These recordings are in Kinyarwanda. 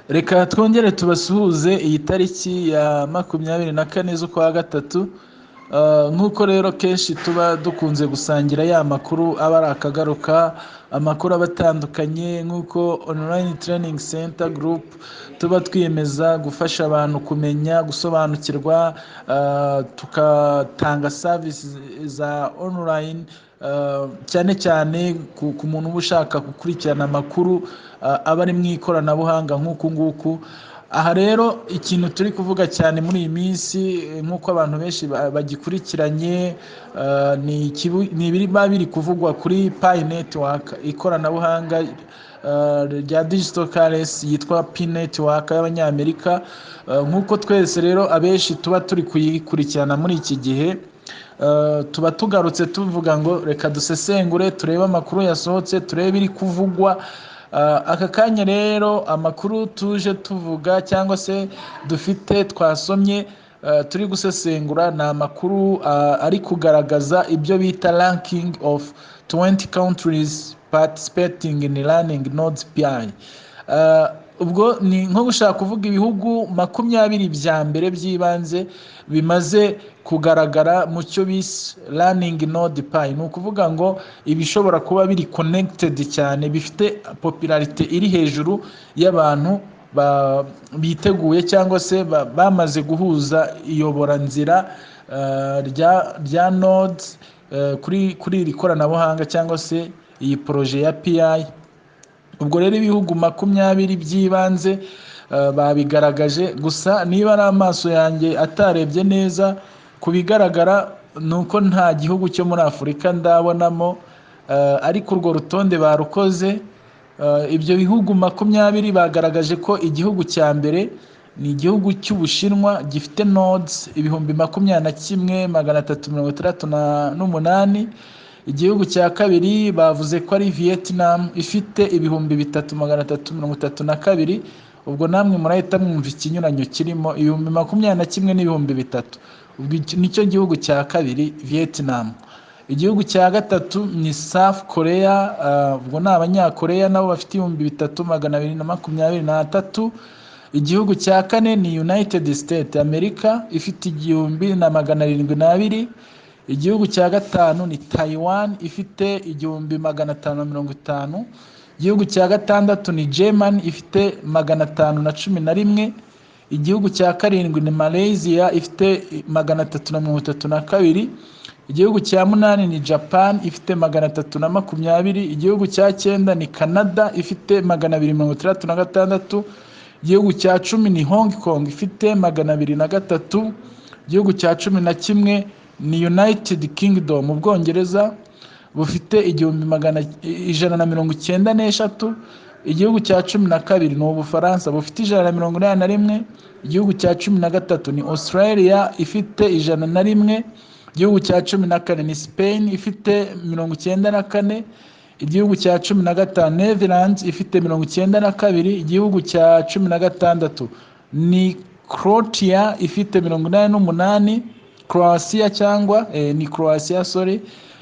Reka twongere tubasuhuze iyi tariki ya 24 z'ukwa gatatu. Nk'uko rero kenshi tuba dukunze gusangira ya makuru aba ari akagaruka, amakuru aba atandukanye, nk'uko online training center group tuba twiyemeza gufasha abantu kumenya, gusobanukirwa, tugatanga service za online, cyane cyane ku muntu uba ushaka gukurikirana amakuru aba ari mu ikoranabuhanga nk'uku nguku. Aha rero ikintu turi kuvuga cyane muri iyi minsi, nk'uko abantu benshi bagikurikiranye, ni biba biri kuvugwa kuri Pi network, ikoranabuhanga rya digital currency yitwa Pi network y'abanyamerika. Nk'uko twese rero abenshi tuba turi kuyikurikirana muri iki gihe, tuba tugarutse tuvuga ngo reka dusesengure, turebe amakuru yasohotse, turebe ibiri kuvugwa. Aka kanya rero amakuru tuje tuvuga cyangwa se dufite twasomye, turi gusesengura, ni amakuru ari kugaragaza ibyo bita ranking of 20 countries participating in learning nodes PI. Ubwo ni nko gushaka kuvuga ibihugu 20 bya mbere by'ibanze bimaze kugaragara mu cyo bise learning node PI. Ni ukuvuga ngo ibishobora kuba biri connected cyane, bifite popularity iri hejuru y'abantu biteguye cyangwa se bamaze guhuza iyoboranzira rya nodes kuri iri koranabuhanga cyangwa se iyi projet ya PI. Ubwo rero ibihugu 20 by'ibanze babigaragaje, gusa niba ari amaso yanjye atarebye neza, ku bigaragara nuko nta gihugu cyo muri Afurika ndabonamo, ariko urwo rutonde barukoze. Ibyo bihugu 20 bagaragaje ko igihugu cya mbere ni igihugu cy'Ubushinwa gifite nodes 21,368. Igihugu cya kabiri bavuze ko ari Vietnam ifite 3,332. Ubwo namwe murahita mwumva ikinyuranyo kirimo 21,000 n'ibihumbi 3. Ubwo nicyo gihugu cya kabiri, Vietnam. Igihugu cya gatatu ni South Korea, ubwo ni abanyakoreya nabo bafite 3,223. Igihugu cya kane ni United States America ifite 1,702. Igihugu cya gatanu ni Taiwan ifite 1,550. Igihugu cya gatandatu ni Germany ifite 511. Igihugu cya karindwi ni Malaysia ifite 332. Igihugu cya munani ni Japan ifite 320. Igihugu cya cyenda ni Canada ifite 266. Igihugu cya 10 ni Hong Kong ifite 203. Igihugu cya 11 ni United Kingdom, Ubwongereza bufite 1,193. Igihugu cya 12 ni Ubufaransa bufite 181. Igihugu cya 13 ni Australia ifite 101. Igihugu cya 14 ni Spain ifite 94. Igihugu cya 15 Netherlands ifite 92. Igihugu cya 16 ni Croatia ifite 88. Croatia cyangwa ni Croatia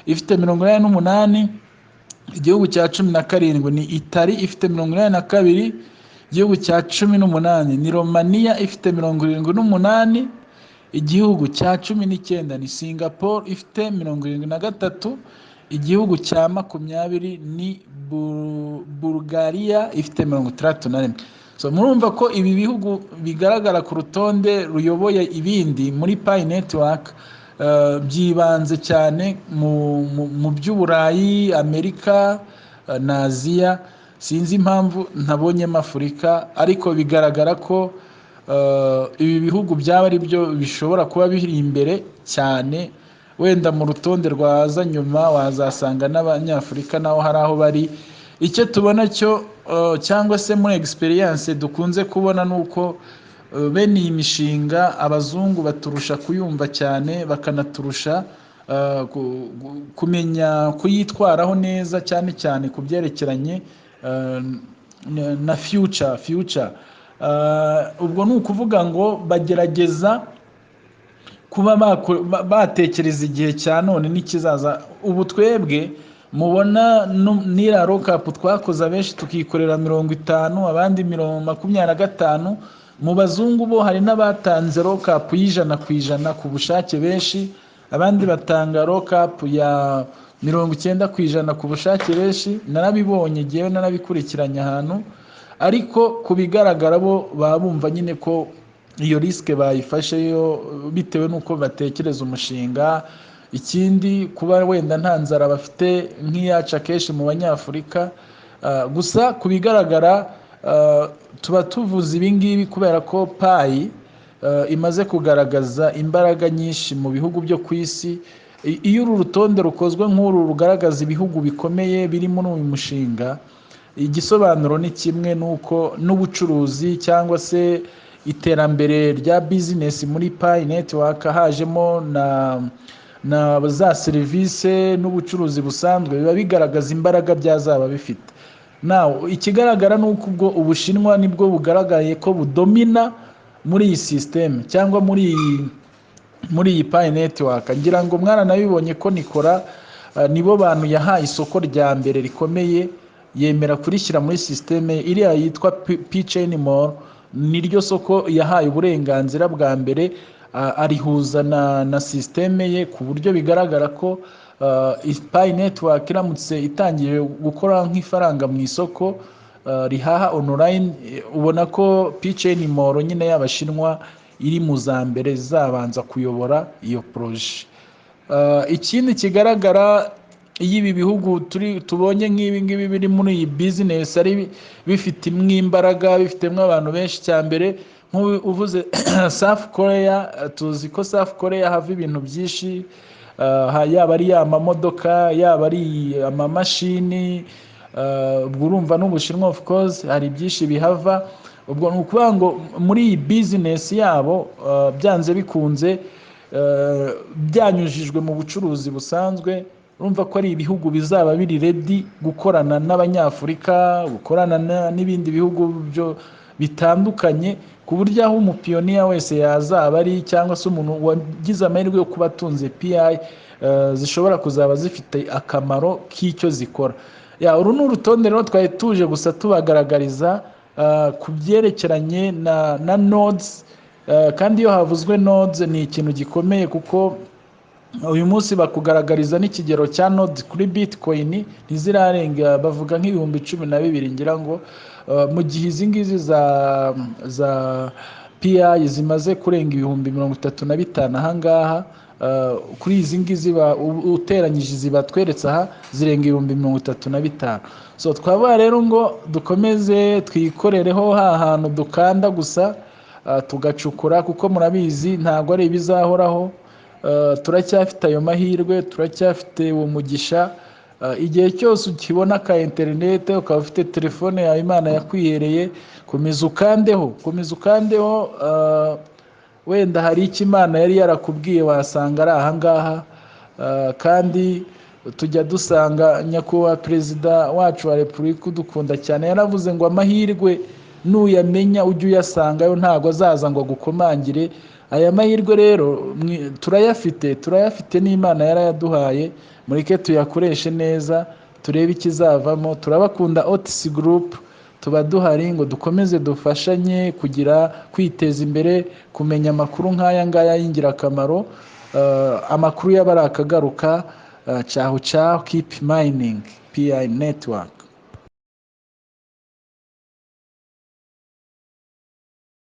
ifite 88. Igihugu cya 17 ni Italy ifite 82. Igihugu cya 18 ni Romania ifite 78. Igihugu cya 19 ni Singapore ifite 73. Igihugu cya 20 ni Bulgaria ifite 31. So murumva ko ibi bihugu bigaragara ku rutonde ruyoboye ibindi muri Pi network byibanze cyane mu by'Uburayi, Amerika na Aziya. Sinzi impamvu ntabonyemo Afurika, ariko bigaragara ko ibi bihugu byaba ari byo bishobora kuba biri imbere cyane. Wenda mu rutonde rwaza nyuma wazasanga n'Abanyafurika naho hari aho bari. Icyo tubona cyo cyangwa se muri experience dukunze kubona nuko bene iyi mishinga abazungu baturusha kuyumva cyane, bakanaturusha kumenya kuyitwaraho neza, cyane cyane ku byerekeranye na future. Ubwo ni ukuvuga ngo bagerageza kuba batekereza igihe cya none n'ikizaza. Ubu twebwe mubona n'ira lockup twakoze abenshi tukikorera 50 abandi 25. Mu bazungu bo hari n'abatanze lockup y'100% ku bushake benshi, abandi batanga lockup ya 90% ku bushake benshi. Narabibonye giyewe narabikurikiranye ahantu, ariko kubigaragara bo babumva nyine ko iyo risk bayifashe yo bitewe nuko batekereza umushinga. Ikindi kuba wenda nta nzara bafite nk'iyaca kenshi mu banyafurika. Gusa kubigaragara tuba tuvuze ibingibi kubera ko payi imaze kugaragaza imbaraga nyinshi mu bihugu byo ku isi. Iyo uru rutonde rukozwe nk'uru rugaragaza ibihugu bikomeye biri muri uyu mushinga, igisobanuro ni kimwe, nuko n'ubucuruzi cyangwa se iterambere rya business muri Pi network hajemo na za serivisi n'ubucuruzi busanzwe biba bigaragaza imbaraga byazaba bifite. Now ikigaragara nuko ubwo Ubushinwa nibwo bugaragaye ko budomina muri iyi system cyangwa muri iyi Pi network. Ngira ngo mwaranabibonye ko Nikora nibo bantu yahaye isoko rya mbere rikomeye, yemera kurishyira muri systeme iriya yitwa P-Chain Mall. Niryo soko yahaye uburenganzira bwa mbere, arihuza na systeme ye, ku buryo bigaragara ko Pi network iramutse itangiye gukora nk'ifaranga mu isoko rihaha online, ubona ko P-Chain Mall nyine y'Abashinwa iri mu za mbere zabanza kuyobora iyo projet. Ikindi kigaragara, iyo ibi bihugu tubonye nk'ibi ngibi biri muri iyi business ari bifite imbaraga, bifitemo abantu benshi. Cyambere nk'uvuze South Korea, tuzi ko South Korea hava ibintu byinshi, yaba ari amamodoka, yaba ari amamashini, ubwo urumva n'Ubushinwa of course hari byinshi bihava. Ubwo ni ukuvuga ngo muri iyi business yabo byanze bikunze byanyujijwe mu bucuruzi busanzwe. Urumva ko ari ibihugu bizaba biri ready gukorana n'Abanyafurika, gukorana n'ibindi bihugu byo bitandukanye, ku buryo aho umupiyoniya wese yazaba ari, cyangwa se umuntu wagize amahirwe yo kuba atunze PI zishobora kuzaba zifite akamaro k'icyo zikora. Uru ni urutonde rero twari tuje gusa tubagaragariza ku byerekeranye na nodes, kandi iyo havuzwe nodes ni ikintu gikomeye, kuko uyu munsi bakugaragariza n'ikigero cya node kuri Bitcoin ntizirarenga, bavuga nk'ibihumbi 12 ngira ngo, mu gihe izi ngizi za PI zimaze kurenga ibihumbi 35 ahangaha. Kuri izi ngizi uteranyije zibatweretse aha zirenga ibihumbi 35. So twavuga rero ngo dukomeze twikorereho hantu dukanda gusa tugacukura, kuko murabizi ntabwo ari ibizahoraho. Turacyafite ayo mahirwe, turacyafite uwo mugisha. Igihe cyose ukibona ka internet, ukaba ufite telefone yawe Imana yakwihereye, komeza ukandeho. Wenda hari icyo Imana yari yarakubwiye wasanga ari ahangaha. Kandi tujya dusanga nyakubahwa Perezida wacu wa Repubulika udukunda cyane yaravuze ngo amahirwe nuyamenya ujye uyasangayo, ntago azaza ngo agukomangire. Aya mahirwe rero turayafite n'Imana yarayaduhaye, mureke tuyakoreshe neza turebe ikizavamo. Turabakunda OTC Group, tuba duhari ngo dukomeze dufashanye kugira kwiteza imbere, kumenya amakuru nk'aya ngaya y'ingirakamaro. Amakuru y'abarakagaruka. Ciao, keep mining Pi network.